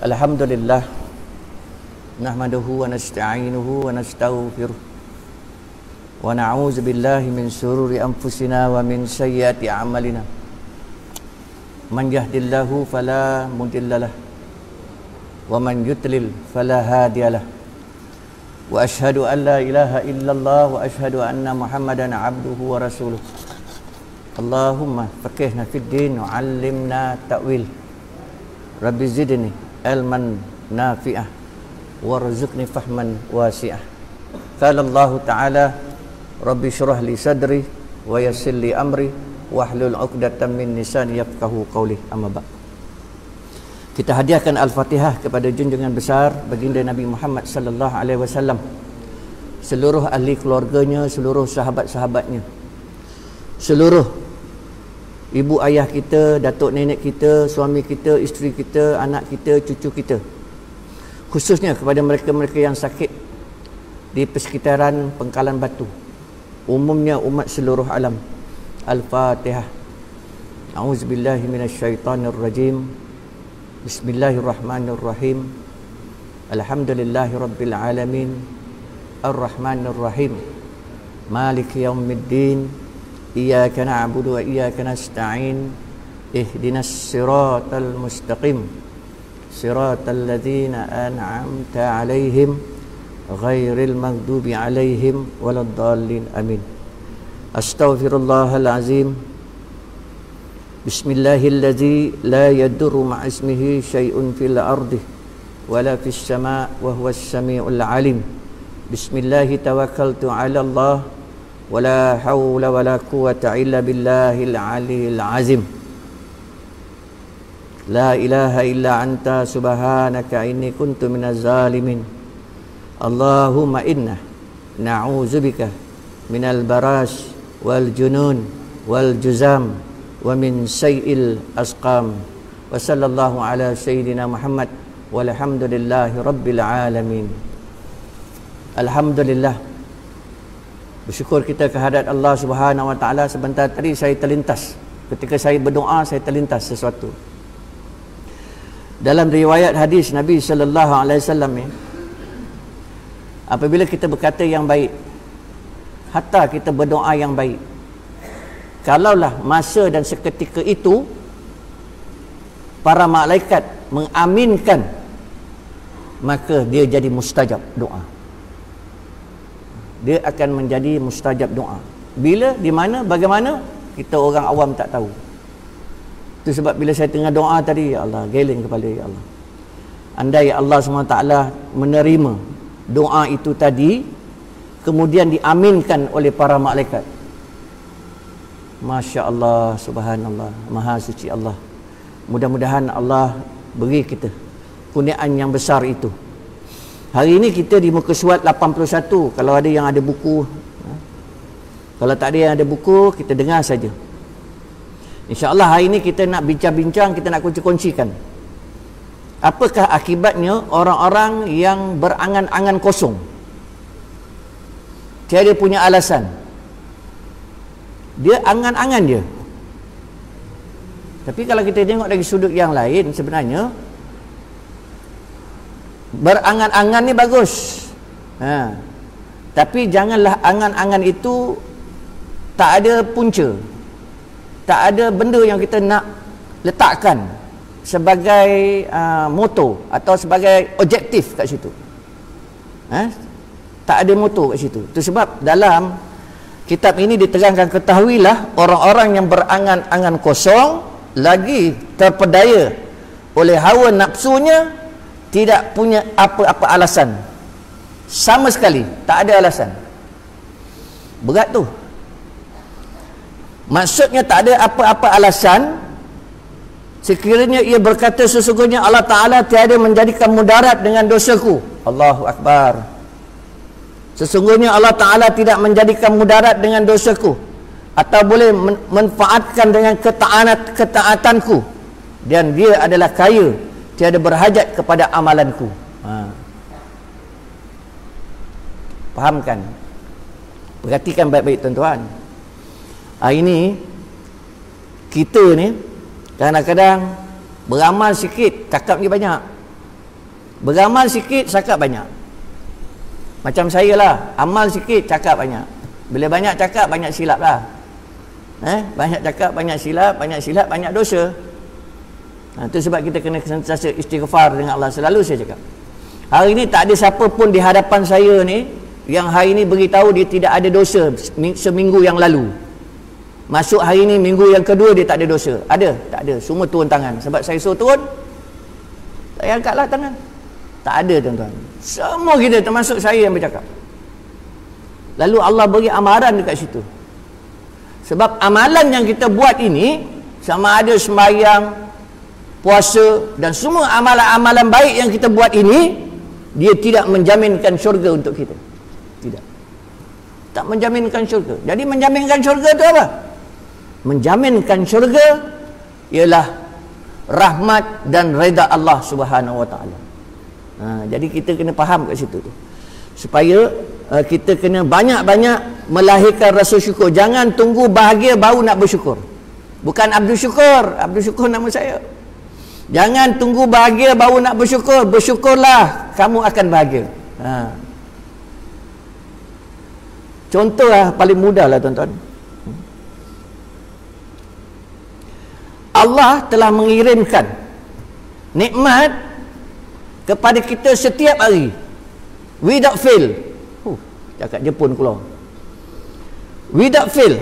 Alhamdulillah, nahmaduhu wa nasta'inuhu wa nastaghfiruh wa na'udzu billahi min shururi anfusina wa min sayyiati a'malina. Man yahdihillahu fala mudhillalah wa man yudlil fala hadiyalah. Wa asyhadu an la ilaha illallah wa asyhadu anna Muhammadan abduhu wa rasuluh. Allahumma faqihna fid din wa 'allimna ta'wil. Rabbi zidni ilman nafi'ah warzuqni fahman wasi'ah. Qala Allah Ta'ala, Rabbi syrah li sadri wa yassir li amri wahlul 'uqdatam min lisani yafqahu qawli. Amma ba'd. Kita hadiahkan Al-Fatihah kepada junjungan besar baginda Nabi Muhammad sallallahu alaihi wasallam, seluruh ahli keluarganya, seluruh sahabat-sahabatnya, seluruh ibu ayah kita, datuk nenek kita, suami kita, isteri kita, anak kita, cucu kita, khususnya kepada mereka-mereka yang sakit di persekitaran Pengkalan Batu, umumnya umat seluruh alam. Al-Fatihah. A'udzubillahi minasyaitonirrajim. Bismillahirrahmanirrahim. Alhamdulillahi rabbil alamin. Ar-Rahmanirrahim. Maliki yaumiddin. Iyyaka na'budu wa iyyaka nasta'in. Ihdinas siratal mustaqim. Siratal ladzina an'amta 'alaihim ghairil maghdubi 'alaihim waladdallin. Amin. Astaghfirullahal azim. Bismillahilladzi la yadurru ma'ismihi syai'un fil ardi wala fis sama' wa huwas samiul 'alim. Bismillahi tawakkaltu 'ala Allah wala haula wala quwwata illa billahil aliyil azim. La ilaha illa anta subhanaka inni kuntu minaz zalimin. Allahumma inna na'udzubika minal baras wal junun wal juzam wa min sayil asqam. Wa sallallahu ala sayyidina Muhammad walhamdulillahi rabbil alamin. Alhamdulillah, bersyukur kita kehadrat Allah Subhanahu wa taala. Sebentar tadi saya terlintas, ketika saya berdoa saya terlintas sesuatu. Dalam riwayat hadis Nabi sallallahu alaihi wasallam ni, apabila kita berkata yang baik, hatta kita berdoa yang baik, kalaulah masa dan seketika itu para malaikat mengaminkan, maka dia jadi mustajab doa. Dia akan menjadi mustajab doa. Bila, di mana, bagaimana, kita orang awam tak tahu. Itu sebab bila saya tengah doa tadi, ya Allah, geleng kepala, ya Allah, andai Allah SWT menerima doa itu tadi, kemudian diaminkan oleh para malaikat, Masya Allah, Subhanallah, Maha Suci Allah. Mudah-mudahan Allah beri kita kurniaan yang besar itu. Hari ini kita di muka surat 81. Kalau ada yang ada buku, kalau tak ada yang ada buku, kita dengar saja. InsyaAllah hari ini kita nak bincang-bincang, kita nak kongsi-kongsikan apakah akibatnya orang-orang yang berangan-angan kosong, tiada punya alasan. Dia angan-angan dia. Tapi kalau kita tengok dari sudut yang lain, sebenarnya berangan-angan ni bagus, tapi janganlah angan-angan itu tak ada punca, tak ada benda yang kita nak letakkan sebagai moto atau sebagai objektif kat situ. Tak ada moto kat situ. Itu sebab dalam kitab ini diterangkan, ketahuilah orang-orang yang berangan-angan kosong, lagi terpedaya oleh hawa nafsunya, tidak punya apa-apa alasan sama sekali, tak ada alasan. Berat tu. Maksudnya tak ada apa-apa alasan. Sekiranya ia berkata, sesungguhnya Allah Ta'ala tiada menjadikan mudarat dengan dosaku. Allahu Akbar. Sesungguhnya Allah Ta'ala tidak menjadikan mudarat dengan dosaku, atau boleh manfaatkan dengan ketaatanku, dan dia adalah kaya, tiada berhajat kepada amalanku. Fahamkan? Perhatikan baik-baik tuan-tuan. Hari ini kita ni kadang-kadang beramal sikit, cakap ni banyak. Beramal sikit, cakap banyak. Macam saya lah, amal sikit, cakap banyak. Bila banyak cakap, banyak silap lah. Banyak cakap, banyak silap, banyak dosa. Itu sebab kita kena sentiasa istighfar dengan Allah. Selalu saya cakap, hari ni tak ada siapa pun di hadapan saya ni yang hari ni beritahu dia tidak ada dosa seminggu yang lalu. Masuk hari ni minggu yang kedua dia tak ada dosa. Ada? Tak ada. Semua turun tangan. Sebab saya suruh turun, saya angkatlah tangan. Tak ada, tuan-tuan. Semua kita, termasuk saya yang bercakap. Lalu Allah beri amaran dekat situ. Sebab amalan yang kita buat ini, sama ada sembahyang, puasa dan semua amalan-amalan baik yang kita buat ini, dia tidak menjaminkan syurga untuk kita. Tidak. Tak menjaminkan syurga. Jadi menjaminkan syurga itu apa? Menjaminkan syurga ialah rahmat dan redha Allah Subhanahu wa taala. Jadi kita kena faham kat situ tu. Supaya kita kena banyak-banyak melahirkan rasa syukur. Jangan tunggu bahagia baru nak bersyukur. Bukan Abdul Syukur. Abdul Syukur nama saya. Jangan tunggu bahagia baru nak bersyukur. Bersyukurlah, kamu akan bahagia. Contoh lah, paling mudah lah tuan-tuan. Allah telah mengirimkan nikmat kepada kita setiap hari, without fail. Cakap Jepun keluar. Without fail.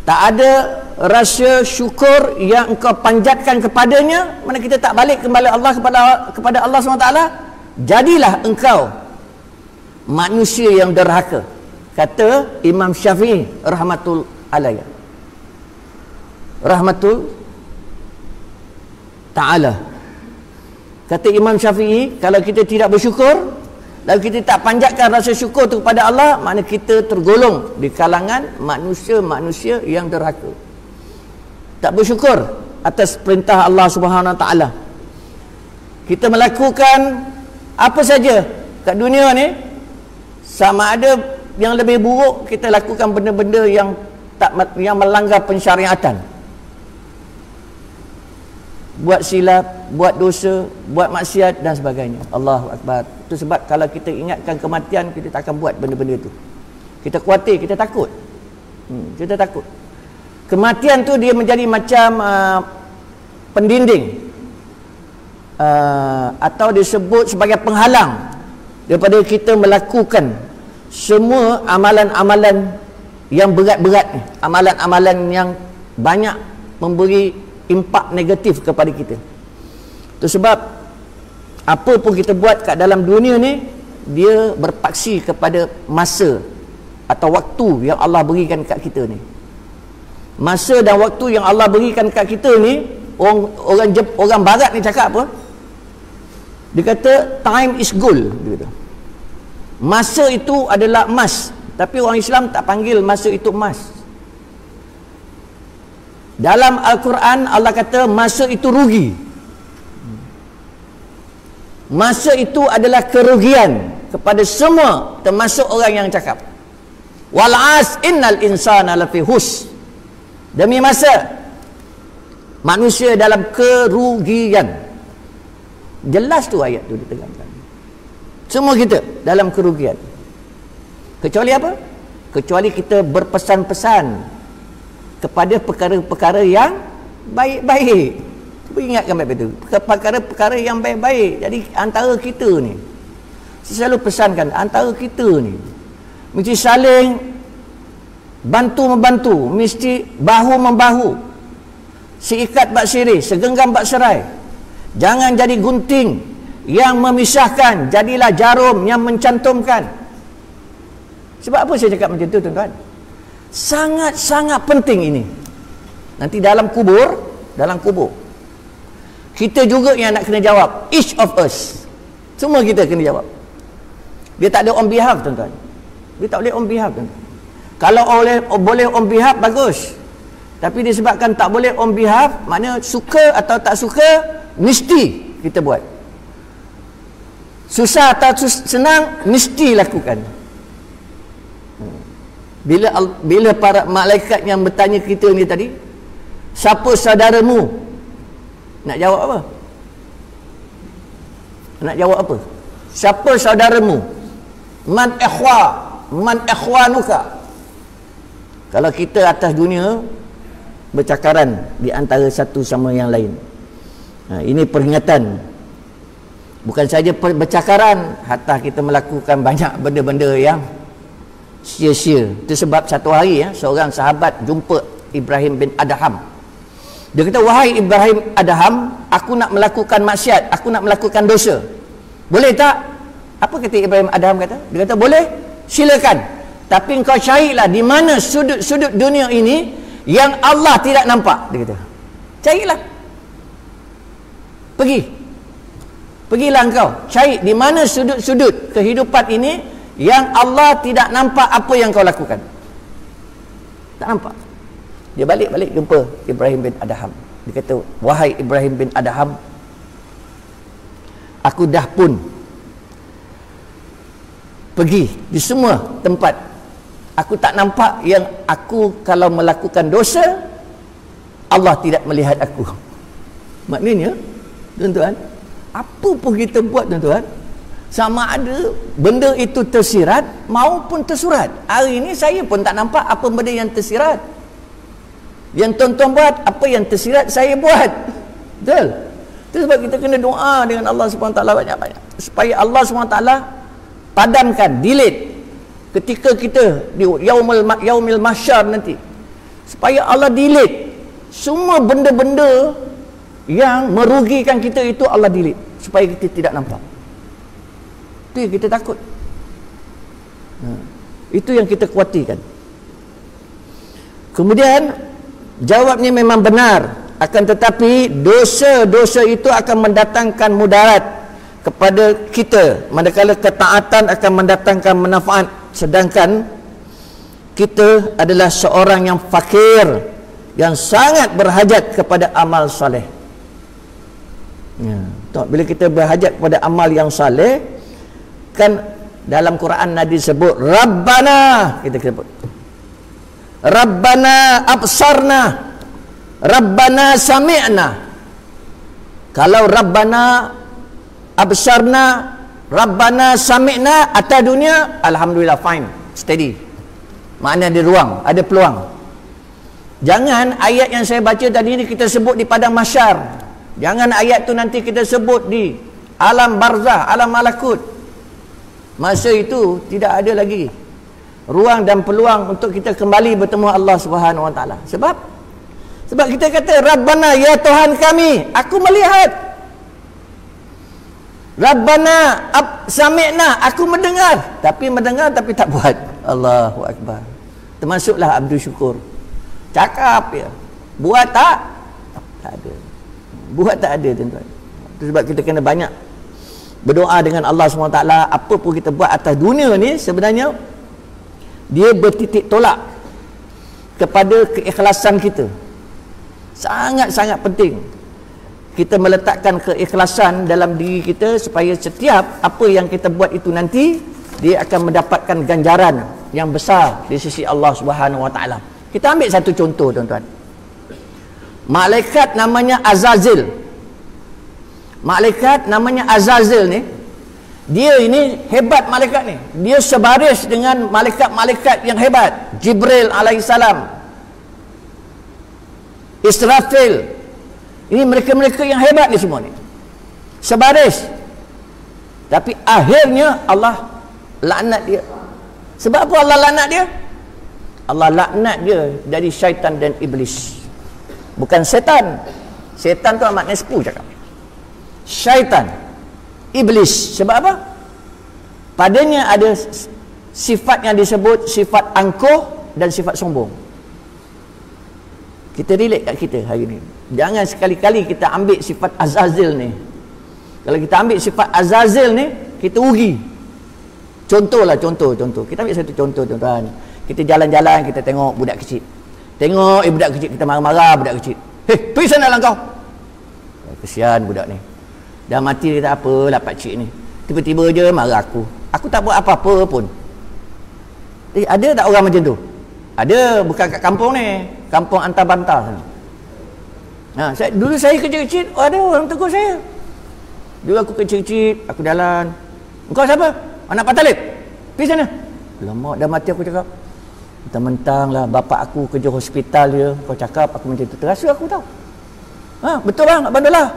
Tak ada rasa syukur yang engkau panjatkan kepadanya, mana kita tak balik kembali Allah kepada Allah SWT. Jadilah engkau manusia yang derhaka, kata Imam Syafi'i rahmatul alayhi, rahmatul ta'ala. Kata Imam Syafi'i, kalau kita tidak bersyukur, lalu kita tak panjatkan rasa syukur itu kepada Allah, makna kita tergolong di kalangan manusia-manusia yang derhaka. Tak bersyukur atas perintah Allah Subhanahu Wa Taala. Kita melakukan apa saja kat dunia ni, sama ada yang lebih buruk, kita lakukan benda-benda yang melanggar pensyariatan. Buat silap, buat dosa, buat maksiat dan sebagainya. Allahu Akbar. Itu sebab kalau kita ingatkan kematian, kita tak akan buat benda-benda itu. Kita khawatir, kita takut. Kita takut. Kematian tu dia menjadi macam pendinding, atau disebut sebagai penghalang daripada kita melakukan semua amalan-amalan yang berat-berat, amalan-amalan yang banyak memberi impak negatif kepada kita. Itu sebab apa pun kita buat kat dalam dunia ni, dia berpaksi kepada masa atau waktu yang Allah berikan kat kita ni. Masa dan waktu yang Allah berikan kat kita ni, orang barat ni cakap apa? Dia kata time is gold, dia kata. Masa itu adalah emas, tapi orang Islam tak panggil masa itu emas. Dalam Al-Quran Allah kata masa itu rugi. Masa itu adalah kerugian kepada semua, termasuk orang yang cakap wal as innal insana lafi hus. Demi masa, manusia dalam kerugian. Jelas tu ayat tu ditekankan. Semua kita dalam kerugian. Kecuali apa? Kecuali kita berpesan-pesan kepada perkara-perkara yang baik-baik. Cuba ingatkan baik-baik itu. Perkara-perkara yang baik-baik. Jadi antara kita ni, saya selalu pesankan, antara kita ni mesti saling bantu-membantu, mesti bahu-membahu, seikat bak sirih, segenggam bak serai. Jangan jadi gunting yang memisahkan, jadilah jarum yang mencantumkan. Sebab apa saya cakap macam tu, tuan-tuan? Sangat-sangat penting ini. Nanti dalam kubur, kita juga yang nak kena jawab. Each of us, semua kita kena jawab. Dia tak ada on behalf, tuan-tuan. Dia tak boleh on behalf, tuan-tuan. Kalau boleh on behalf, bagus. Tapi disebabkan tak boleh on behalf, maknanya suka atau tak suka, mesti kita buat. Susah atau senang, mesti lakukan. Bila para malaikat yang bertanya kita ni tadi, siapa saudaramu? Nak jawab apa? Nak jawab apa? Siapa saudaramu? Man ikhwanuka. Kalau kita atas dunia bercakaran di antara satu sama yang lain. Ini peringatan. Bukan saja bercakaran, hatta kita melakukan banyak benda-benda yang sia-sia. Itu sebab satu hari seorang sahabat jumpa Ibrahim bin Adham. Dia kata, wahai Ibrahim Adham, aku nak melakukan maksiat, aku nak melakukan dosa. Boleh tak? Apa kata Ibrahim Adham kata? Dia kata, boleh, silakan. Tapi engkau carilah di mana sudut-sudut dunia ini yang Allah tidak nampak. Dia kata, carilah. Pergilah engkau, cari di mana sudut-sudut kehidupan ini yang Allah tidak nampak apa yang kau lakukan. Tak nampak. Dia balik jumpa Ibrahim bin Adham. Dia kata, wahai Ibrahim bin Adham, aku dah pun pergi di semua tempat. Aku tak nampak yang aku kalau melakukan dosa, Allah tidak melihat aku. Maknanya, tuan-tuan, apa pun kita buat, tuan-tuan, sama ada benda itu tersirat maupun tersurat. Hari ini saya pun tak nampak apa benda yang tersirat. Yang tuan-tuan buat, apa yang tersirat saya buat. Betul? Itu sebab kita kena doa dengan Allah SWT banyak-banyak, supaya Allah SWT padamkan, delete ketika kita di yaumil mahsyar nanti, supaya Allah delete semua benda-benda yang merugikan kita. Itu Allah delete supaya kita tidak nampak. Itu yang kita takut. Itu yang kita khawatirkan. Kemudian jawabnya memang benar, akan tetapi dosa-dosa itu akan mendatangkan mudarat kepada kita, manakala ketaatan akan mendatangkan manfaat. Sedangkan kita adalah seorang yang fakir, yang sangat berhajat kepada amal saleh. Bila kita berhajat kepada amal yang saleh, kan dalam Quran Nabi sebut Rabbana, kita sebut Rabbana absarna, Rabbana sami'na. Kalau Rabbana absarna, Rabbana sami'na atas dunia, alhamdulillah, fine, steady. Makna ada ruang, ada peluang. Jangan ayat yang saya baca tadi ni kita sebut di padang mahsyar. Jangan ayat tu nanti kita sebut di alam barzah, alam malakut. Masa itu tidak ada lagi ruang dan peluang untuk kita kembali bertemu Allah Subhanahu Wa Taala. Sebab kita kata Rabbana, ya Tuhan kami, aku melihat. Rabbana sami'na, aku mendengar. Tapi tak buat. Allahu Akbar. Termasuklah Abdul Syukur. Cakap ya, buat tak? Tak ada. Buat tak ada, tuan-tuan. Sebab kita kena banyak berdoa dengan Allah SWT. Apa pun kita buat atas dunia ni, sebenarnya dia bertitik tolak kepada keikhlasan kita. Sangat-sangat penting kita meletakkan keikhlasan dalam diri kita, supaya setiap apa yang kita buat itu nanti dia akan mendapatkan ganjaran yang besar di sisi Allah Subhanahu Wa Taala. Kita ambil satu contoh, tuan-tuan. Malaikat namanya Azazil. Malaikat namanya Azazil ni, dia ini hebat malaikat ni. Dia sebaris dengan malaikat-malaikat yang hebat. Jibril alaihissalam, Israfil. Ini mereka-mereka yang hebat ni semua ni, sebaris. Tapi akhirnya Allah laknat dia. Sebab apa Allah laknat dia? Allah laknat dia dari syaitan dan iblis. Bukan setan. Setan tu maknanya sepuh cakap. Syaitan, iblis. Sebab apa? Padanya ada sifat yang disebut sifat angkuh dan sifat sombong. Kita relate kat kita hari ni. Jangan sekali-kali kita ambil sifat Azazil ni. Kalau kita ambil sifat Azazil ni, kita rugi. Contoh. Kita ambil satu contoh, tuan-tuan. Kita jalan-jalan, kita tengok budak kecil. Tengok budak kecil, kita marah-marah budak kecil. Hei, pergi sana lah kau. Kesian budak ni. Dah mati dia tak apa lah pakcik ni. Tiba-tiba je marah aku. Aku tak buat apa-apa pun. Ada tak orang macam tu? Ada, bukan kat kampung ni. Kampung Antar-Bantar sana. Dulu saya kecil-kecil, ada orang tegur saya. Dulu aku kecil-kecil, aku jalan. Engkau siapa? Anak Pak Talib. Pergi sana. Lama dah mati aku cakap. Mentang-mentang lah bapak aku kerja hospital dia. Kau cakap aku macam tu. Terasa aku tahu. Betul bang, Abang Dollah.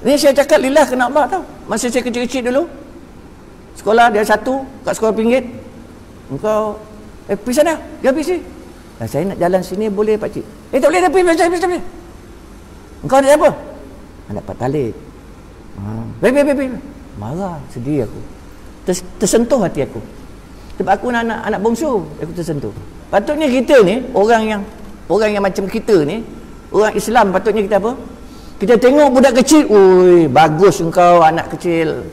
Ni saya cakap lillah kena Allah tahu. Masa saya kecil-kecil dulu. Sekolah dia satu kat sekolah pinggir. Engkau pergi sana. Dia pergi sini. Saya nak jalan sini boleh pak cik. Tak boleh dah pergi. Engkau nak apa? Anak Pak Talib. Pergi. Marah, sedih aku. Tersentuh hati aku. Sebab aku anak bongsu, aku tersentuh. Patutnya kita ni orang yang macam kita ni, orang Islam patutnya kita apa? Kita tengok budak kecil, oi, bagus engkau anak kecil.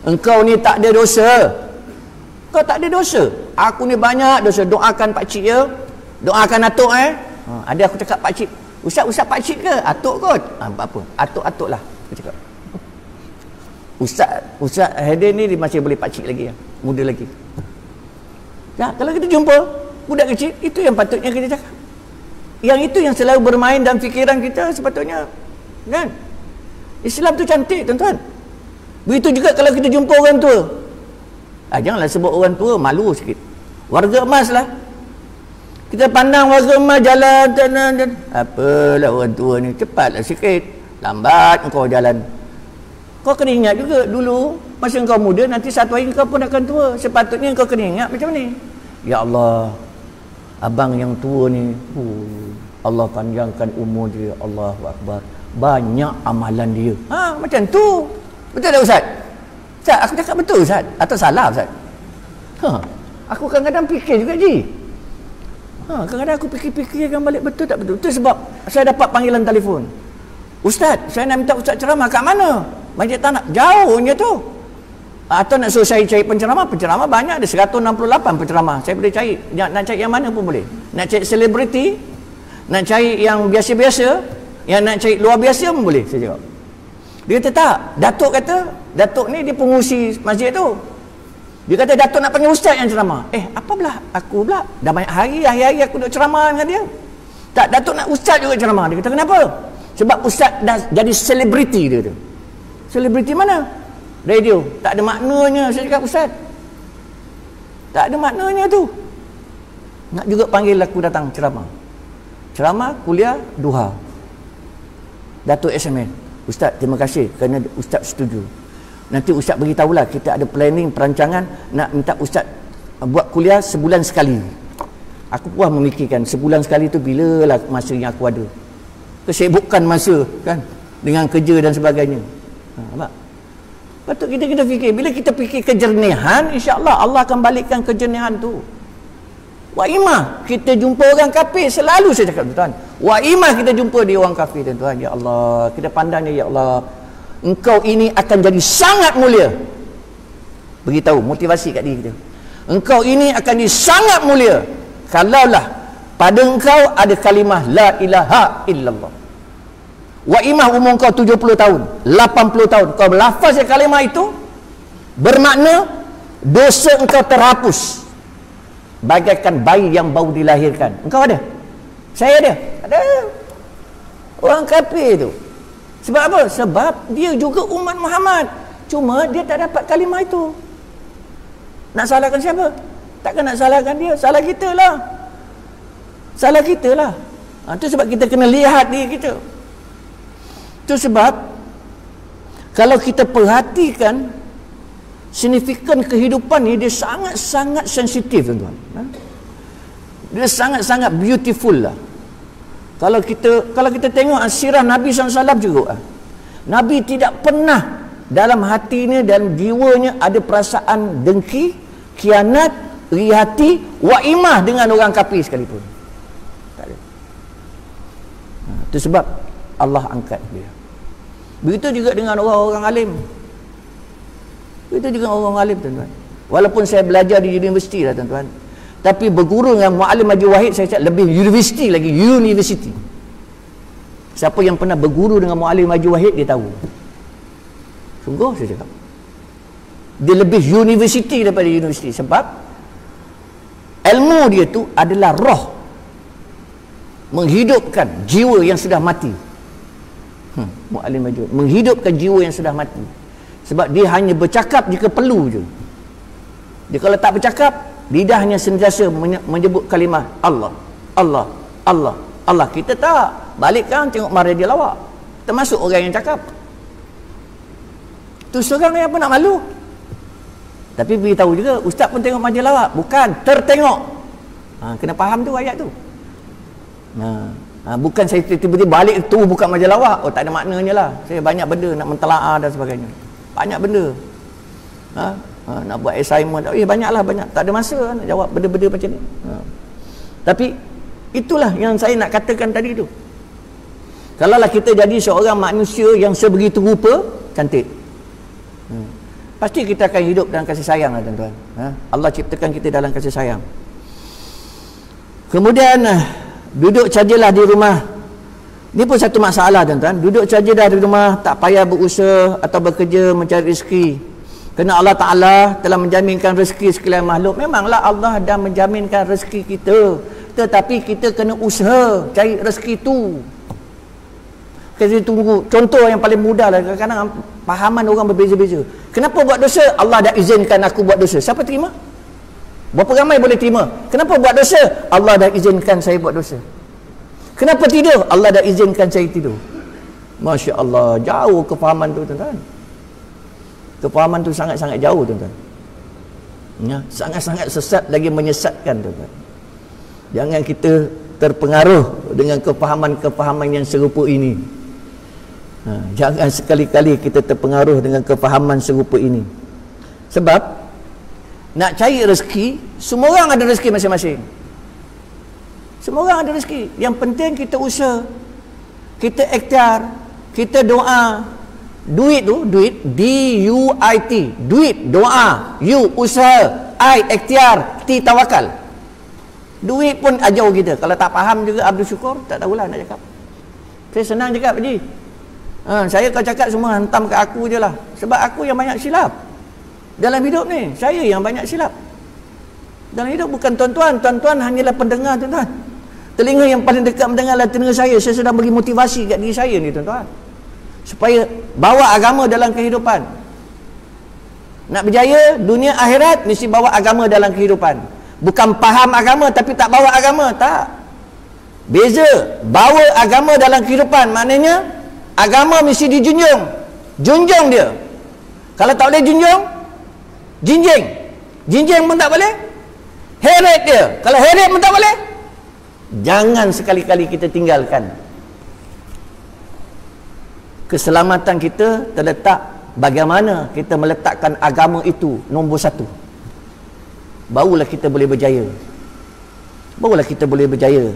Engkau ni tak ada dosa. Kau tak ada dosa. Aku ni banyak dosa. Doakan pak cik ya. Doakan atuk Ada aku cakap pak cik. Ustaz pak cik ke? Atuk kot. Apa? Atuk lah. Aku cakap. Ustaz Haidin ni dia masih boleh pak cik lagi ya. Muda lagi. Ya, kalau kita jumpa budak kecil, itu yang patutnya kita cakap. Yang itu yang selalu bermain dalam fikiran kita sepatutnya. Kan? Islam tu cantik tuan-tuan. Begitu juga kalau kita jumpa orang tua. Janganlah sebut orang tua, malu sikit. Warga emas lah. Kita pandang warga emas jalan. Apalah orang tua ni, cepatlah sikit. Lambat kau jalan. Kau kena ingat juga dulu, masa kau muda, nanti satu hari kau pun akan tua. Sepatutnya kau kena ingat macam ni. Ya Allah, abang yang tua ni, Allah panjangkan umur dia. Allahu Akbar. Banyak amalan dia. Macam tu. Betul tak Ustaz? Ustaz, aku cakap betul Ustaz? Atau salah Ustaz? Aku kadang-kadang fikir juga Ji. Kadang-kadang aku fikir-fikirkan balik betul tak betul. Itu sebab saya dapat panggilan telefon. Ustaz, saya nak minta Ustaz ceramah kat mana? Masjid Tanah. Jauhnya tu. Atau nak suruh saya cari penceramah. Penceramah banyak, ada 168 penceramah. Saya boleh cari. Nak cari yang mana pun boleh. Nak cari selebriti, nak cari yang biasa-biasa, yang nak cari luar biasa pun boleh. Saya jawab. Dia kata tak. Datuk kata, Datuk ni dia pengurusi masjid tu. Dia kata Datuk nak panggil Ustaz yang ceramah. Apa pula? Aku pula. Dah banyak hari aku duduk ceramah dengan dia. Tak, Datuk nak Ustaz juga ceramah. Dia kata kenapa? Sebab Ustaz dah jadi selebriti dia tu. Selebriti mana? Radio. Tak ada maknanya. Saya cakap Ustaz, tak ada maknanya tu. Nak juga panggil aku datang ceramah. Ceramah, kuliah, duha. Datuk SMS. Ustaz, terima kasih kerana Ustaz setuju. Nanti Ustaz beritahulah, kita ada planning, perancangan nak minta Ustaz buat kuliah sebulan sekali. Aku puas memikirkan sebulan sekali tu bila lah masa yang aku ada. Kesibukan masa kan, dengan kerja dan sebagainya. Patut kita fikir. Bila kita fikir kejernihan, insya-Allah Allah akan balikkan kejernihan tu. Waimah kita jumpa orang kafir, selalu saya cakap tuan. Waimah kita jumpa dia orang kafir tuan. Ya Allah, kita pandangnya ya Allah, engkau ini akan jadi sangat mulia. Beritahu motivasi kat diri kita. Engkau ini akan jadi sangat mulia kalaulah pada engkau ada kalimah la ilaha illallah. Waimah umur kau 70 tahun, 80 tahun, kau melafazkan kalimah itu, bermakna dosa engkau terhapus bagaikan bayi yang baru dilahirkan. Engkau ada? Saya ada? Ada. Orang kafir tu. Sebab apa? Sebab dia juga umat Muhammad, cuma dia tak dapat kalimah itu. Nak salahkan siapa? Takkan nak salahkan dia. Salah kita lah. Salah kita lah. Itu sebab kita kena lihat diri kita. Itu sebab kalau kita perhatikan signifikan kehidupan ni, dia sangat-sangat sensitif tuan-tuan. Dia sangat-sangat beautiful lah. Kalau kita tengok sirah Nabi SAW juga, Nabi tidak pernah dalam hatinya dan jiwanya ada perasaan dengki, khianat, iri hati, waimah dengan orang kafir sekalipun. Tak ada. Itu sebab Allah angkat dia. Begitu juga dengan orang-orang alim. Begitu juga orang alim tuan-tuan. Walaupun saya belajar di universiti lah tuan-tuan, tapi berguru dengan Muallim Haji Wahid, saya cakap lebih universiti lagi, university. Siapa yang pernah berguru dengan Muallim Haji Wahid, dia tahu. Sungguh saya cakap, dia lebih universiti daripada universiti. Sebab ilmu dia tu adalah roh, menghidupkan jiwa yang sudah mati. Mu'allim majhul, menghidupkan jiwa yang sudah mati. Sebab dia hanya bercakap jika perlu je. Dia kalau tak bercakap, lidahnya sentiasa menyebut kalimah Allah, Allah, Allah, Allah. Kita tak. Balikkan tengok mara dia lawak. Termasuk orang yang cakap. Tu seorang yang apa nak malu. Tapi beritahu juga, ustaz pun tengok majlis lawak. Bukan, tertengok. Kena faham tu ayat tu. Bukan saya tiba-tiba balik tu buka majlis lawak. Oh, tak ada maknanya lah. Saya banyak benda nak mentelaah dan sebagainya. Banyak benda. Nak buat assignment. Banyaklah, banyak. Tak ada masa nak jawab benda-benda macam ni. Tapi itulah yang saya nak katakan tadi tu. Kalaulah kita jadi seorang manusia yang sebegitu rupa cantik, pasti kita akan hidup dalam kasih sayang lah tuan-tuan. Allah ciptakan kita dalam kasih sayang. Kemudian duduk sajalah di rumah. Ini pun satu masalah tuan-tuan. Duduk saja dah di rumah, tak payah berusaha atau bekerja mencari rezeki. Kerana Allah Ta'ala telah menjaminkan rezeki sekalian makhluk. Memanglah Allah dah menjaminkan rezeki kita, tetapi kita kena usaha cari rezeki tu. Kita tunggu. Contoh yang paling mudah lah, kadang-kadang pahaman orang berbeza-beza. Kenapa buat dosa? Allah dah izinkan aku buat dosa. Siapa terima? Berapa ramai boleh terima? Kenapa buat dosa? Allah dah izinkan saya buat dosa. Kenapa tidur? Allah dah izinkan saya tidur. Masya Allah, jauh kefahaman tu tuan-tuan. Kefahaman tu sangat-sangat jauh tuan-tuan. Sangat-sangat sesat, lagi menyesatkan tuan-tuan. Jangan kita terpengaruh dengan kefahaman-kefahaman yang serupa ini. Jangan sekali-kali kita terpengaruh dengan kefahaman serupa ini. Sebab nak cari rezeki, semua orang ada rezeki masing-masing. Semua orang ada rezeki. Yang penting kita usaha, kita ikhtiar, kita doa. Duit tu, duit, D-U-I-T, duit, doa, U, usaha, I, ikhtiar, T, tawakal. Duit pun ajar kita. Kalau tak faham juga Abdul Syukur, tak tahulah nak cakap. Saya senang cakap je. Saya kalau cakap semua hantam ke aku je lah. Sebab aku yang banyak silap dalam hidup ni. Saya yang banyak silap dalam hidup. Bukan tuan-tuan. Tuan-tuan hanyalah pendengar tuan-tuan. Telinga yang paling dekat mendengarlah telinga saya. Saya sedang beri motivasi kat diri saya ni tuan-tuan, supaya bawa agama dalam kehidupan. Nak berjaya dunia akhirat, mesti bawa agama dalam kehidupan. Bukan faham agama tapi tak bawa agama. Tak. Beza. Bawa agama dalam kehidupan maknanya agama mesti dijunjung. Junjung dia. Kalau tak boleh junjung, jinjing. Jinjing pun tak boleh. Heret dia. Kalau heret pun tak boleh, jangan sekali-kali kita tinggalkan. Keselamatan kita terletak bagaimana kita meletakkan agama itu nombor satu. Barulah kita boleh berjaya. Barulah kita boleh berjaya.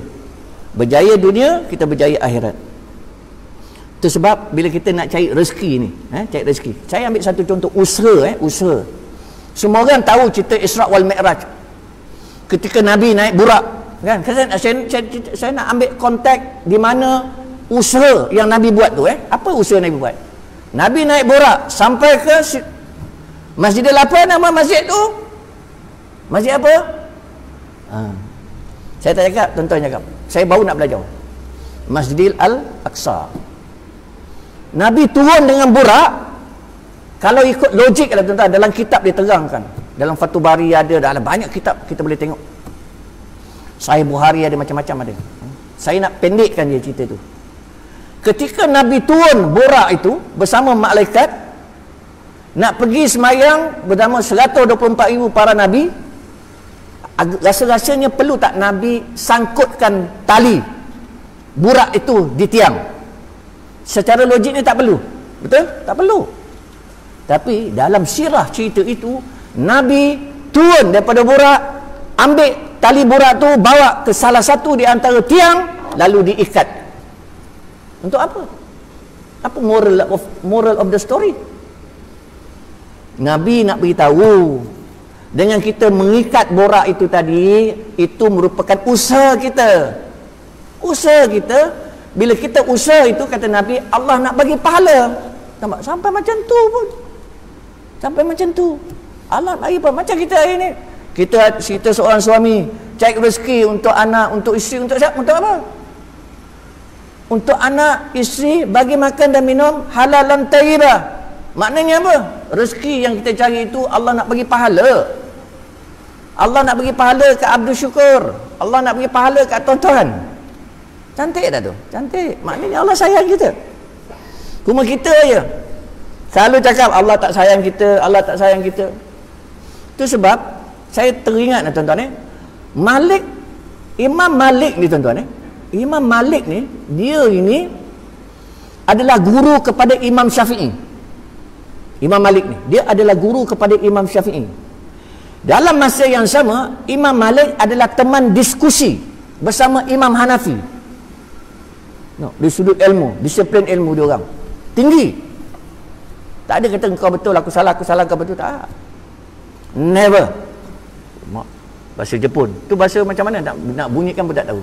Berjaya dunia, kita berjaya akhirat. Itu sebab bila kita nak cari rezeki ni, cari rezeki. Saya ambil satu contoh usaha, usaha. Semua orang tahu cerita Isra' wal Mi'raj. Ketika Nabi naik burak, kan? Saya nak ambil konteks di mana usaha yang Nabi buat tu. Apa usaha Nabi buat? Nabi naik burak sampai ke Masjidil apa nama masjid tu? Masjid apa? Saya tak cakap, tuan-tuan cakap. Saya baru nak belajar. Masjidil Al-Aqsa. Nabi turun dengan burak. Kalau ikut logik lah tuan-tuan, dalam kitab dia terangkan. Dalam Fathul Bari ada, dalam banyak kitab kita boleh tengok. Sahih Bukhari ada, macam-macam ada. Saya nak pendekkan je cerita tu. Ketika Nabi turun burak itu bersama malaikat nak pergi semayang bersama 124,000 para Nabi, rasa-rasanya perlu tak Nabi sangkutkan tali burak itu di tiang? Secara logik ni tak perlu. Betul? Tak perlu. Tapi dalam sirah cerita itu, Nabi turun daripada burak, ambil tali burak tu, bawa ke salah satu di antara tiang, lalu diikat. Untuk apa? Apa moral of the story? Nabi nak beritahu, dengan kita mengikat borak itu tadi, itu merupakan usaha kita. Usaha kita. Bila kita usaha itu, kata Nabi, Allah nak bagi pahala. Nampak? Sampai macam tu pun. Sampai macam tu. Allah bagi pahala. Macam kita hari ni. Kita seorang suami, cari rezeki untuk anak, untuk isteri, untuk siapa? Untuk apa? untuk anak, isteri, bagi makan dan minum halalan thayyibah. Maknanya apa? Rezeki yang kita cari itu Allah nak bagi pahala. Allah nak bagi pahala ke Abdul Syukur. Allah nak bagi pahala ke tuan-tuan. Cantik dah tu. Cantik. Maknanya Allah sayang kita. Cuma kita je selalu cakap Allah tak sayang kita, Allah tak sayang kita. Itu sebab saya teringat tuan-tuan Imam Malik ni tuan-tuan Imam Malik ni, dia ini adalah guru kepada Imam Syafi'i. Imam Malik ni, dia adalah guru kepada Imam Syafi'i. Dalam masa yang sama, Imam Malik adalah teman diskusi bersama Imam Hanafi. Di sudut ilmu, disiplin ilmu dia orang tinggi. Tak ada kata kau betul, aku salah kau betul. Tak. Never. Bahasa Jepun. Tu bahasa macam mana? Nak bunyikan pun tak tahu.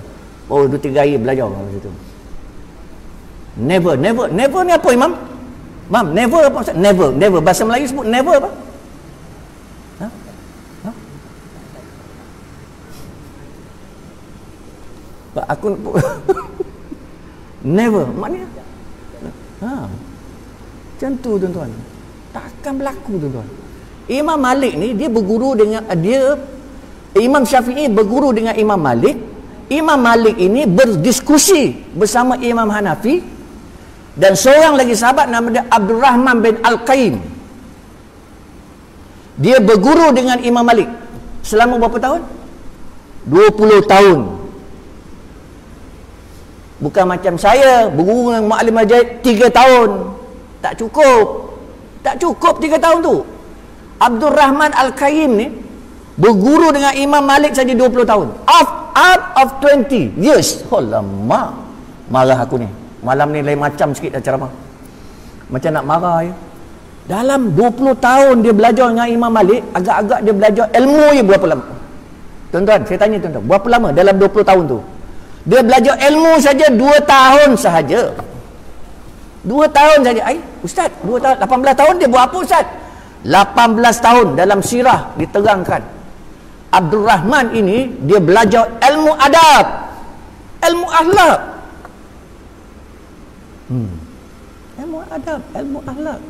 Oh, 2-3 hari belajar bahasa tu. Never ni apa, Imam? Mam, never apa maksud? Never. Bahasa Melayu sebut never apa? Aku never maknanya macam tu tuan-tuan. Takkan berlaku tuan-tuan. Imam Malik ni dia berguru dengan Imam Syafi'i berguru dengan Imam Malik. Imam Malik ini berdiskusi bersama Imam Hanafi, dan seorang lagi sahabat nama dia Abdul Rahman bin Al-Qaim. Dia berguru dengan Imam Malik selama berapa tahun? 20 tahun. Bukan macam saya berguru dengan Mu'allim Al-Jaid 3 tahun. Tak cukup 3 tahun tu. Abdul Rahman Al-Qaim ni berguru dengan Imam Malik saja 20 tahun. Out of 20 years. Alamak, marah aku ni. Malam ni lain macam sikit dah ceramah. Macam nak marah ya. Dalam 20 tahun dia belajar dengan Imam Malik, agak-agak dia belajar ilmu je berapa lama? Tuan-tuan, saya tanya tuan-tuan, berapa lama dalam 20 tahun tu? Dia belajar ilmu saja 2 tahun sahaja. 2 tahun saja. Ustaz, 2 tahun, 18 tahun dia buat apa Ustaz? 18 tahun dalam sirah diterangkan. Abdul Rahman ini dia belajar ilmu adab, ilmu akhlak. Ilmu adab, ilmu akhlak.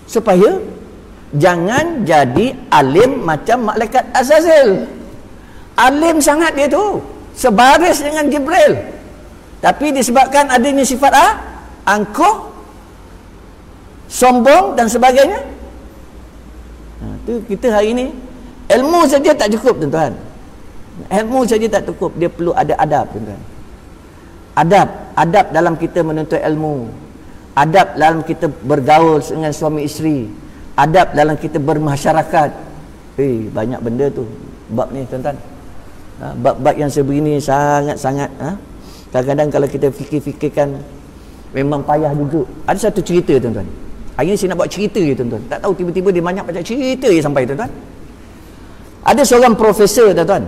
Supaya jangan jadi alim macam malaikat Azazil. Alim sangat dia tu, sebaris dengan Jibril. Tapi disebabkan adanya sifat angkuh, sombong dan sebagainya. Tu kita hari ini ilmu saja tak cukup tuan-tuan. Ilmu saja tak cukup, dia perlu ada adab tuan-tuan. Adab dalam kita menuntut ilmu, adab dalam kita bergaul dengan suami isteri, adab dalam kita bermasyarakat. Banyak benda tu bab ni tuan-tuan. Bab-bab yang sebegini sangat-sangat kadang-kadang kalau kita fikir-fikirkan memang payah juga. Ada satu cerita tuan-tuan. Hari ni saya nak buat cerita je tuan-tuan. Tak tahu tiba-tiba dia banyak macam cerita je sampai tuan-tuan. Ada seorang profesor tuan-tuan.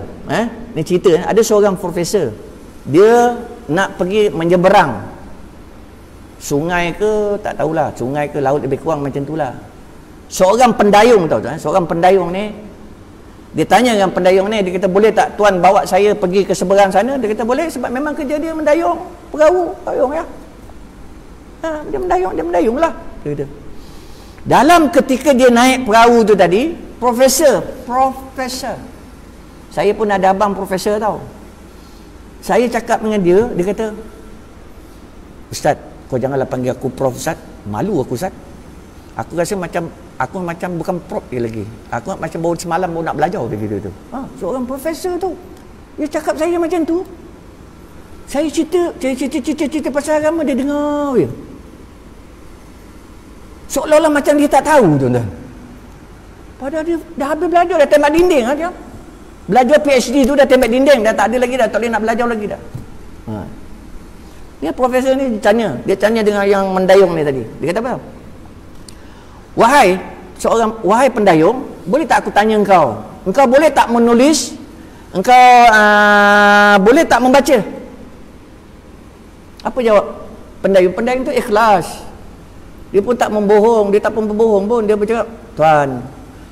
Ni cerita. Ada seorang profesor. Dia nak pergi menyeberang sungai ke, tak tahulah, sungai ke laut, lebih kurang macam itulah. Seorang pendayung tuan-tuan. Seorang pendayung ni, dia tanya dengan pendayung ni, dia kata boleh tak tuan bawa saya pergi ke seberang sana? Dia kata boleh, sebab memang kerja dia mendayung perahu, payung ya. Dia mendayung lah. Dia kata. Dalam ketika dia naik perahu tu tadi, profesor, saya pun ada abang profesor tau. Saya cakap dengan dia, dia kata, Ustaz, kau janganlah panggil aku Prof Ustaz, malu aku Ustaz. Aku rasa aku macam bukan prof dia lagi. Aku macam baru semalam baru nak belajar dia gitu tu. Seorang profesor tu, dia cakap saya macam tu. Saya cerita pasal agama, dia dengar je. Seolah-olah macam dia tak tahu tuan-tuan. Padahal dia dah habis belajar, dah tembak dinding dia. Belajar PhD tu dah tembak dinding, dah tak ada lagi dah, tak boleh nak belajar lagi dah. Dia profesor ni dia tanya dengan yang mendayung ni tadi. Dia kata apa? Wahai pendayung, boleh tak aku tanya engkau boleh tak menulis? Engkau boleh tak membaca? Apa jawab pendayung? Pendayung tu ikhlas. Dia pun tak membohong, dia tak pun berbohong pun. Dia bercakap, tuan,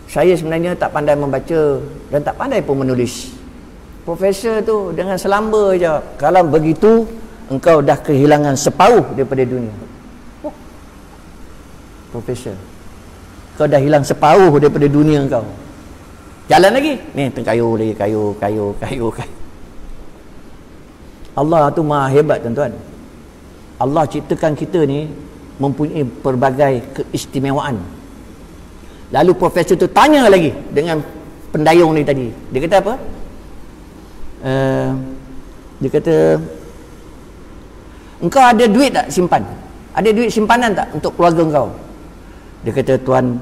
saya sebenarnya tak pandai membaca dan tak pandai pun menulis. Profesor tu dengan selamba je. Kalau begitu, engkau dah kehilangan separuh daripada dunia. Oh, Profesor, kau dah hilang separuh daripada dunia kau. Jalan lagi ni, terkayu lagi, kayu. Allah tu maha hebat tuan-tuan. Allah ciptakan kita ni mempunyai pelbagai keistimewaan. Lalu profesor tu tanya lagi dengan pendayung ni tadi. Dia kata apa? Dia kata, engkau ada duit tak simpan? Ada duit simpanan tak untuk keluarga engkau? Dia kata, tuan,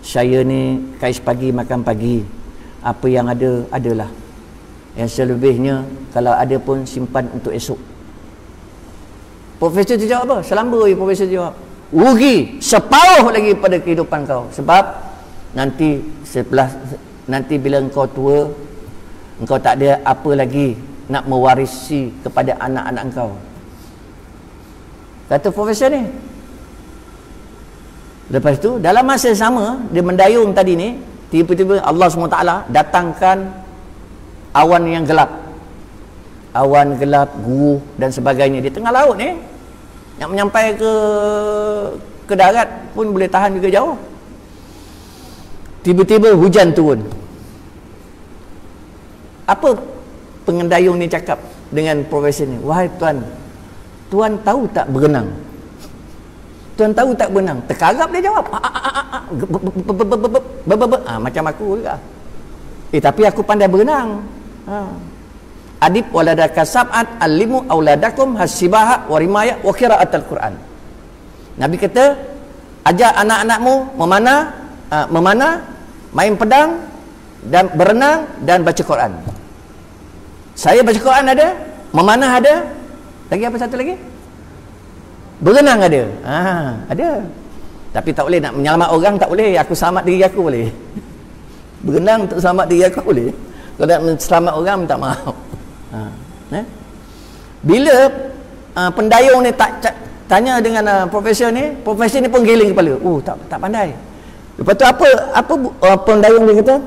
saya ni kais pagi makan pagi, apa yang ada adalah, yang selebihnya kalau ada pun simpan untuk esok. Profesor tu jawab apa? Selamba profesor jawab, rugi separuh lagi pada kehidupan kau. Sebab nanti bila engkau tua, engkau tak ada apa lagi nak mewarisi kepada anak-anak engkau. Kata profesor ni. Lepas tu dalam masa yang sama, dia mendayung tadi ni, tiba-tiba Allah SWT datangkan awan yang gelap, awan gelap, guruh dan sebagainya di tengah laut ni. Nak menyampai ke darat pun boleh tahan juga jauh. Tiba-tiba hujan turun. Apa pengendayung ni cakap dengan profesor ni? Wahai tuan, tuan tahu tak berenang? Tuan tahu tak berenang? Terkarap dia jawab. Macam aku juga. Tapi aku pandai berenang. Adib waladaka sab'at alimu auladakum hasibaha wa rimaya wa qiraatul Quran. Nabi kata, ajar anak-anakmu memanah, main pedang dan berenang dan baca Quran. Saya baca Quran ada, memanah ada, lagi apa satu lagi? Berenang ada. Ada. Tapi tak boleh nak menyelamat orang, tak boleh. Aku selamat diri aku boleh. Berenang untuk selamat diri aku boleh. Kalau nak selamat orang, minta maaf. Bila pendayung ni tanya dengan profesor ni pun giling kepala. Tak pandai. Lepas tu apa pendayung dia kata?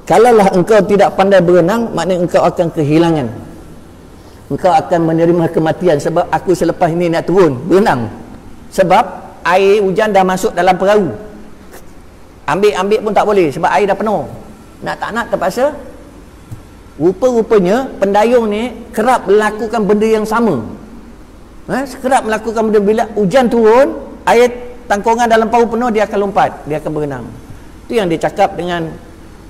Kalaulah engkau tidak pandai berenang, maknanya engkau akan kehilangan. Engkau akan menerima kematian. Sebab aku selepas ini nak turun berenang. Sebab air hujan dah masuk dalam perahu. Ambil pun tak boleh sebab air dah penuh. Tak nak terpaksa. Rupa-rupanya pendayung ni kerap melakukan benda yang sama. Kerap melakukan benda, bila hujan turun, air tangkongan dalam perahu penuh, dia akan lompat, dia akan berenang. Itu yang dia cakap dengan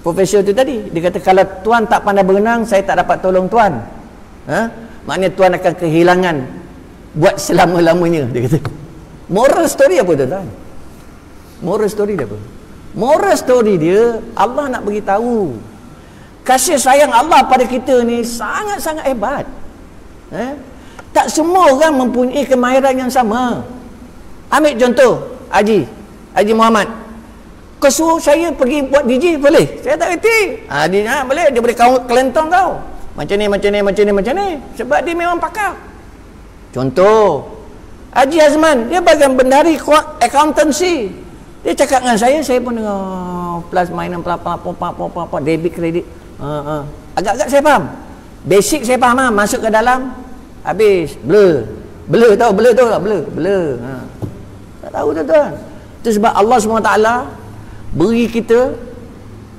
profesor tu tadi. Dia kata, kalau tuan tak pandai berenang, saya tak dapat tolong tuan. Maknanya tuan akan kehilangan buat selama-lamanya, dia kata. Moral story apa tuan-tuan? Moral story dia apa? Moral story dia, Allah nak beritahu kasih sayang Allah pada kita ni sangat-sangat hebat. Tak semua orang mempunyai kemahiran yang sama. Ambil contoh Haji Muhammad. Kau suruh saya pergi buat DJ boleh? Saya tak reti. Dia boleh, dia boleh kelentong kau. Macam ni. Sebab dia memang pakar. Contoh Haji Azman, dia bagian bendahari accountancy. Dia cakap dengan saya pun dengar plus minus apa debit kredit. Agak-agak saya faham. Basic saya faham. Masuk ke dalam, habis blur tahu tak? Blur. Tak tahu tuan-tuan. Itu sebab Allah SWT beri kita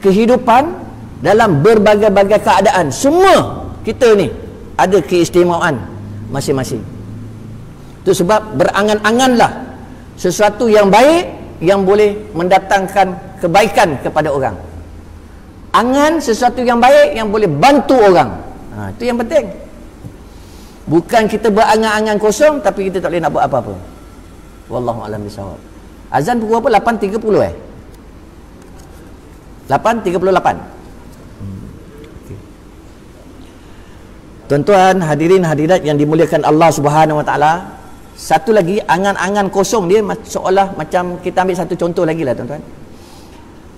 kehidupan dalam berbagai-bagai keadaan. Semua kita ni ada keistimewaan masing-masing. Itu sebab berangan-anganlah sesuatu yang baik yang boleh mendatangkan kebaikan kepada orang. Angan sesuatu yang baik yang boleh bantu orang. Itu yang penting. Bukan kita berangan-angan kosong tapi kita tak boleh nak buat apa-apa. Wallahu a'lam bishawab. Azan pukul apa? 8.30 8.38. Tuan-tuan, hadirin hadirat yang dimuliakan Allah Subhanahu wa taala, satu lagi angan-angan kosong dia seolah macam, kita ambil satu contoh lagi lah tuan-tuan.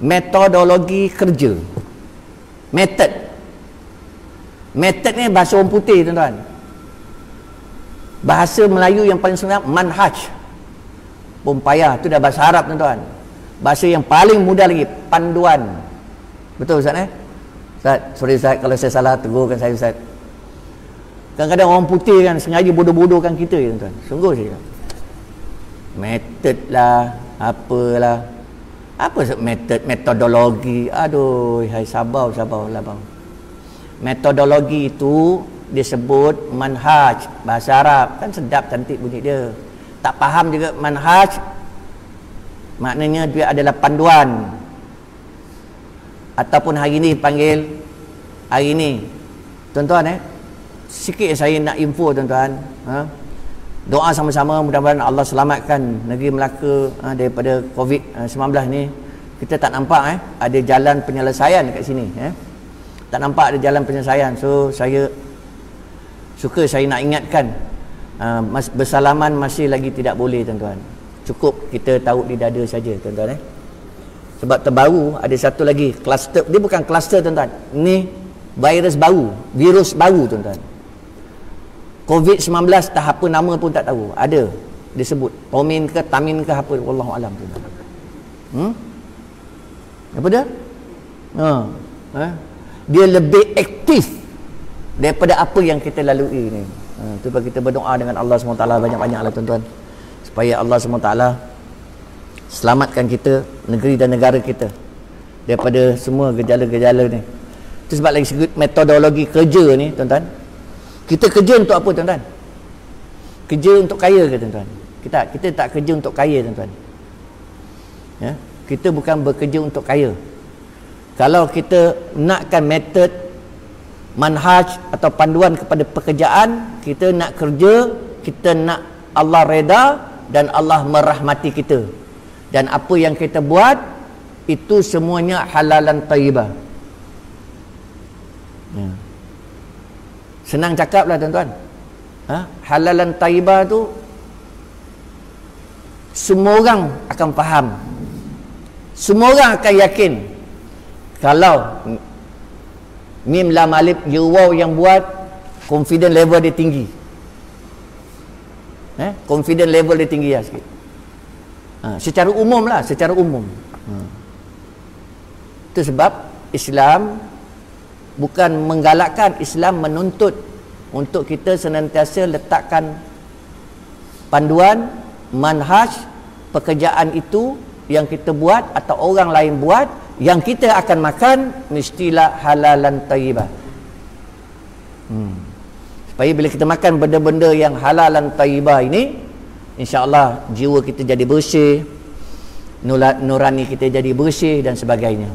Metodologi kerja. Method ni bahasa orang putih tuan-tuan. Bahasa Melayu yang paling senang manhaj. Pun payah, tu dah bahasa Arab tuan-tuan. Bahasa yang paling mudah lagi, panduan. Betul Ustaz Ustaz, sorry Ustaz kalau saya salah, tegurkan saya Ustaz. Kadang-kadang orang putih kan sengaja bodoh-bodohkan kita, tuan-tuan. Sungguh saya. Metod lah, apalah. Apa metodologi? Aduh, hai sabar lah bang. Metodologi itu disebut manhaj, bahasa Arab. Kan sedap cantik bunyi dia. Tak faham juga manhaj, maknanya dia adalah panduan. Ataupun hari ni panggil, hari ni tuan-tuan sikit saya nak info tuan-tuan. Doa sama-sama mudah-mudahan Allah selamatkan negeri Melaka daripada COVID-19 ni. Kita tak nampak ada jalan penyelesaian dekat sini. Tak nampak ada jalan penyelesaian. So saya nak ingatkan, bersalaman masih lagi tidak boleh tuan-tuan. Cukup kita tahu di dada saja tuan-tuan. Sebab terbaru ada satu lagi kluster. Dia bukan kluster tuan-tuan, ni virus baru tuan-tuan. COVID-19 tak apa nama pun tak tahu. Ada disebut Tomin ke Tamin ke apa, wallahu alam tuan-tuan. Apa dia? Dia lebih aktif daripada apa yang kita lalui ni. Tu sebab kita berdoa dengan Allah SWT banyak-banyaklah tuan-tuan, supaya Allah SWT selamatkan kita, negeri dan negara kita daripada semua gejala-gejala ni. Tu sebab lagi segi metodologi kerja ni tuan-tuan. Kita kerja untuk apa tuan-tuan? Kerja untuk kaya ke tuan-tuan? Kita tak kerja untuk kaya tuan-tuan. Ya? Kita bukan bekerja untuk kaya. Kalau kita nakkan metod, manhaj atau panduan kepada pekerjaan, kita nak kerja, kita nak Allah reda dan Allah merahmati kita. Dan apa yang kita buat itu semuanya halalan thayyibah. Ya. Senang cakap lah tuan-tuan. Halalan thayyibah tu semua orang akan faham, semua orang akan yakin. Kalau mim lam alif ya waw yang buat, confident level dia tinggi. Confident level dia tinggi lah sikit. Secara umum lah, secara umum. Itu sebab Islam bukan menggalakkan, Islam menuntut untuk kita senantiasa letakkan panduan, manhaj, pekerjaan itu yang kita buat atau orang lain buat, yang kita akan makan mestilah halalan thayyibah. Supaya bila kita makan benda-benda yang halalan thayyibah ini, insya-Allah jiwa kita jadi bersih, nurani kita jadi bersih dan sebagainya.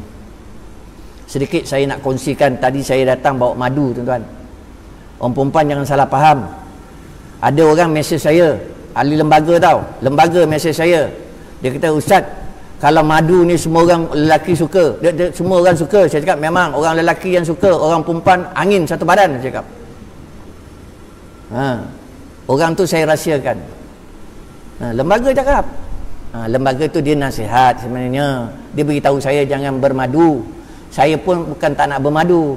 Sedikit saya nak kongsikan. Tadi saya datang bawa madu tuan-tuan. Orang perempuan jangan salah faham. Ada orang mesej saya, ahli lembaga tau, lembaga mesej saya. Dia kata, Ustaz, kalau madu ni semua orang lelaki suka, semua orang suka. Saya cakap memang orang lelaki yang suka, orang perempuan angin satu badan. Saya cakap orang tu saya rahsiakan. Lembaga cakap, lembaga tu dia nasihat sebenarnya. Dia beritahu saya jangan bermadu. Saya pun bukan tak nak bermadu,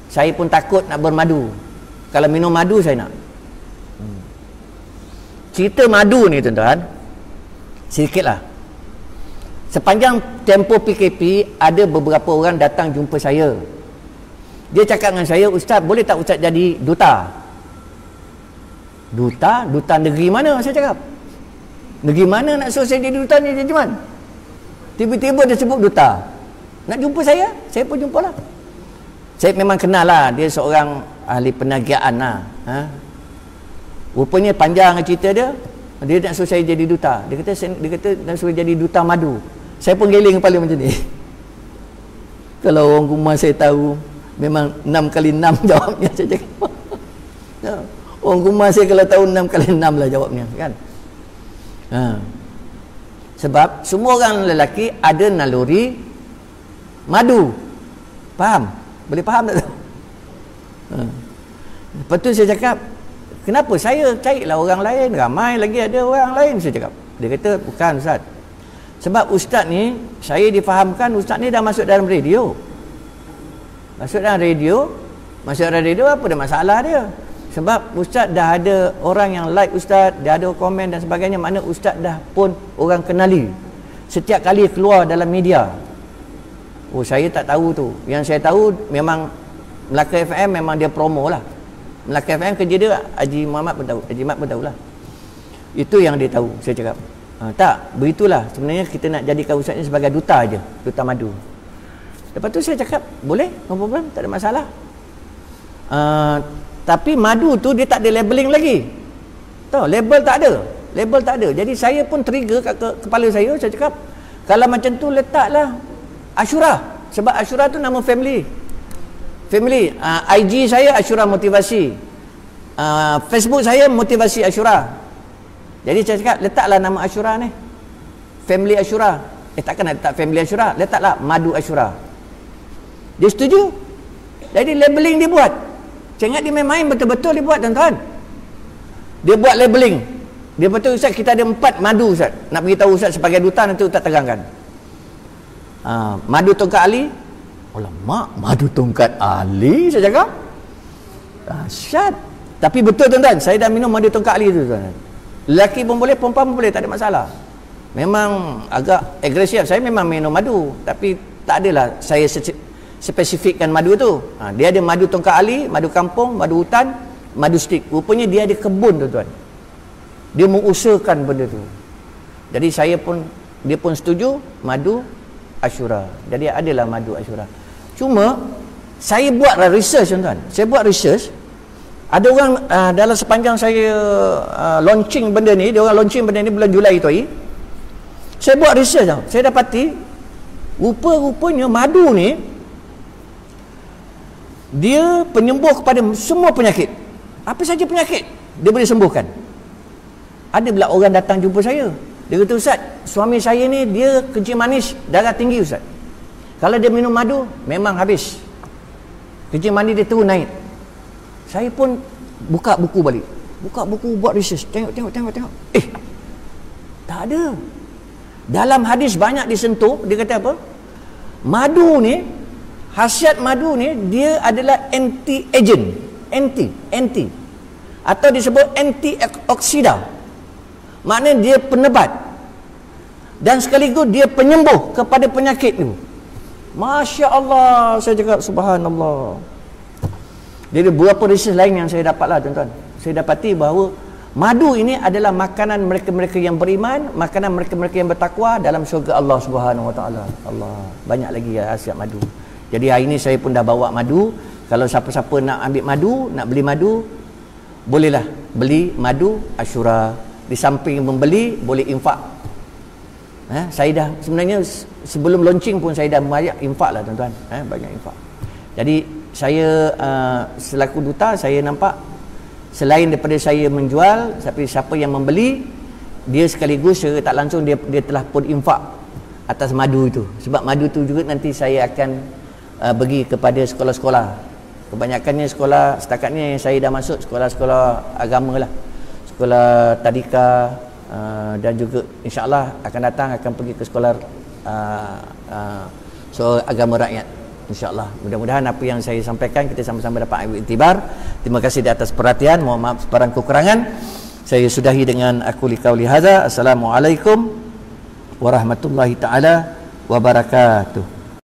saya pun takut nak bermadu. Kalau minum madu saya nak. Cerita madu ni tuan-tuan, sedikitlah. Sepanjang tempoh PKP, ada beberapa orang datang jumpa saya. Dia cakap dengan saya, Ustaz, boleh tak Ustaz jadi duta? Duta negeri mana? Saya cakap, negeri mana nak suruh saya jadi duta ni, tuan-tuan? Tiba-tiba dia sebut duta. Nak jumpa saya pun jumpalah. Saya memang kenal lah, dia seorang ahli penagihan lah. Rupanya panjang cerita dia. Dia nak suruh saya jadi duta. Dia kata nak suruh jadi duta madu. Saya pun geling kepala macam ni. Kalau orang rumah saya tahu, memang 6 kali 6 jawabnya saya cakap. Orang rumah saya kalau tahu 6 kali 6 lah jawabnya kan. Sebab semua orang lelaki ada naluri madu. Faham? Boleh faham tak tu? Lepas tu saya cakap, kenapa saya carilah orang lain, ramai lagi ada orang lain, saya cakap. Dia kata, bukan Ustaz, sebab Ustaz ni, saya difahamkan Ustaz ni dah masuk dalam radio. Masuk dalam radio apa ada masalah dia? Sebab Ustaz dah ada orang yang like Ustaz, dah ada komen dan sebagainya, makna Ustaz dah pun orang kenali setiap kali keluar dalam media. Oh, saya tak tahu tu. Yang saya tahu memang Melaka FM memang dia promo lah. Melaka FM kerja dia, Haji Muhammad pun tahu, Haji Mat pun tahulah. Itu yang dia tahu. Saya cakap, tak, begitulah sebenarnya kita nak jadikan ustaz ni sebagai duta aja, duta madu. Lepas tu saya cakap, boleh, no problem, tak ada masalah. Tapi madu tu dia tak ada labeling lagi. Tahu, label tak ada. Label tak ada. Jadi saya pun trigger kat kepala saya cakap, kalau macam tu letaklah Ashura. Sebab Ashura tu nama family. IG saya Ashura Motivasi. Facebook saya Motivasi Ashura. Jadi saya cakap, letaklah nama Ashura ni. Family Ashura. Takkan nak letak family Ashura, letaklah Madu Ashura. Dia setuju. Jadi labeling dia buat. Saya ingat dia main-main, betul-betul dia buat, tuan-tuan. Dia buat labeling. Dia betul, Ustaz, kita ada 4 madu, Ustaz. Nak beritahu Ustaz sebagai duta, nanti Ustaz terangkan. Madu tongkat Ali. Alamak, madu tongkat Ali, saya cakap. Dahsyat. Tapi betul, tuan-tuan, saya dah minum madu tongkat Ali tu, tuan-tuan. Lelaki pun boleh, perempuan pun boleh, tak ada masalah. Memang agak agresif. Saya memang minum madu, tapi tak adalah saya spesifikkan madu tu. Dia ada madu tongkat Ali, madu kampung, madu hutan, madu stik. Rupanya dia ada kebun, tuan-tuan. Dia mengusahakan benda tu. Jadi dia pun setuju madu Ashura. Jadi adalah madu Ashura. Cuma saya buatlah research, tuan-tuan. Saya buat research. Ada orang dalam sepanjang saya launching benda ni, dia orang launching benda ni bulan Julai tu. Saya buat research tau. Saya dapati rupa-rupanya madu ni dia penyembuh kepada semua penyakit. Apa saja penyakit dia boleh sembuhkan. Ada pula orang datang jumpa saya. Dia kata, Ustaz, suami saya ni dia kencing manis, darah tinggi, Ustaz. Kalau dia minum madu, memang habis. Kencing manis dia terus naik. Saya pun buka buku balik. Buka buku, buat research. Tengok. Tak ada. Dalam hadis banyak disentuh, dia kata apa? Madu ni, khasiat madu ni, dia adalah anti-agent. Anti. Atau disebut antioksida. Maknanya dia penebat. Dan sekaligus dia penyembuh kepada penyakit tu. Masya Allah, saya cakap subhanallah. Jadi beberapa research lain yang saya dapat lah, tuan-tuan. Saya dapati bahawa madu ini adalah makanan mereka-mereka yang beriman, makanan mereka-mereka yang bertakwa dalam syurga Allah Subhanahu Wa Taala. Allah, banyak lagi khasiat madu. Jadi hari ini saya pun dah bawa madu. Kalau siapa-siapa nak ambil madu, nak beli madu, bolehlah beli madu Ashura. Di samping membeli, boleh infak. Saya dah sebenarnya sebelum launching pun saya dah banyak infak lah, tuan-tuan. Banyak infak. Jadi saya selaku duta, saya nampak selain daripada saya menjual, tapi siapa yang membeli, dia sekaligus secara tak langsung dia telah pun infak atas madu itu. Sebab madu itu juga nanti saya akan bagi kepada sekolah-sekolah. Kebanyakannya sekolah setakat ni yang saya dah masuk sekolah-sekolah agama lah, sekolah tadika, dan juga insyaAllah akan datang akan pergi ke sekolah agama rakyat. InsyaAllah, mudah-mudahan apa yang saya sampaikan kita sama-sama dapat ambil iktibar. Terima kasih di atas perhatian. Mohon maaf sebarang kekurangan. Saya sudahi dengan aku liqauli hadza. Assalamualaikum warahmatullahi taala wabarakatuh.